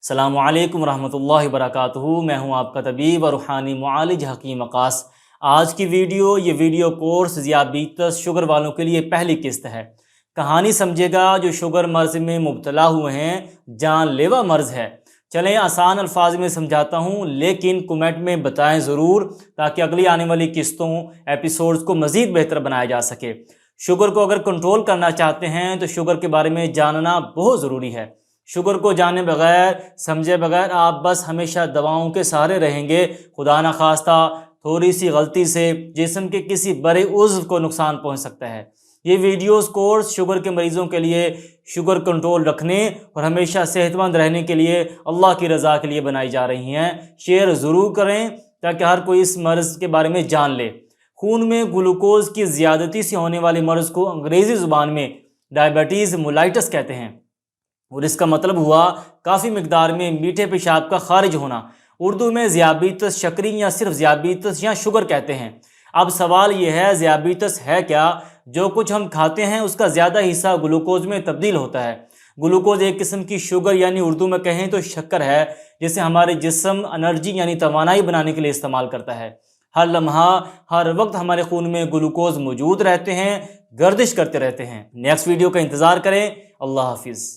अस्सलामु अलैकुम रहमतुल्लाहि वबरकातुहू। मैं हूं आपका तबीब और रूहानी मुआलिज हकीम अक्कास। आज की ये वीडियो कोर्स ज़ियाबीतस शुगर वालों के लिए पहली किस्त है। कहानी समझेगा जो शुगर मर्ज़ में मुब्तला हुए हैं, जानलेवा मर्ज़ है। चलें आसान अल्फाज में समझाता हूँ, लेकिन कमेंट में बताएं ज़रूर ताकि अगली आने वाली किस्तों एपिसोड्स को मज़ीद बेहतर बनाया जा सके। शुगर को अगर कंट्रोल करना चाहते हैं तो शुगर के बारे में जानना बहुत ज़रूरी है। शुगर को जाने बगैर समझे बगैर आप बस हमेशा दवाओं के सहारे रहेंगे। खुदा न खास्ता थोड़ी सी गलती से जिस्म के किसी बड़े उज़्व को नुकसान पहुंच सकता है। ये वीडियोस कोर्स शुगर के मरीज़ों के लिए शुगर कंट्रोल रखने और हमेशा सेहतमंद रहने के लिए अल्लाह की रज़ा के लिए बनाई जा रही हैं। शेयर ज़रूर करें ताकि हर कोई इस मर्ज़ के बारे में जान ले। खून में ग्लूकोज़ की ज़्यादती से होने वाले मर्ज़ को अंग्रेज़ी ज़ुबान में डायबिटीज़ मुलाइटस कहते हैं और इसका मतलब हुआ काफ़ी मिकदार में मीठे पेशाब का खारिज होना। उर्दू में ज़ियाबीतस शकरी या सिर्फ ज़ियाबीतस या शुगर कहते हैं। अब सवाल यह है, ज़ियाबीतस है क्या? जो कुछ हम खाते हैं उसका ज़्यादा हिस्सा ग्लूकोज में तब्दील होता है। ग्लूकोज एक किस्म की शुगर यानी उर्दू में कहें तो शक्कर है, जिसे हमारे जिस्म एनर्जी यानी तवानाई बनाने के लिए इस्तेमाल करता है। हर लम्हा हर वक्त हमारे खून में ग्लूकोज मौजूद रहते हैं, गर्दिश करते रहते हैं। नेक्स्ट वीडियो का इंतज़ार करें। अल्लाह हाफिज़।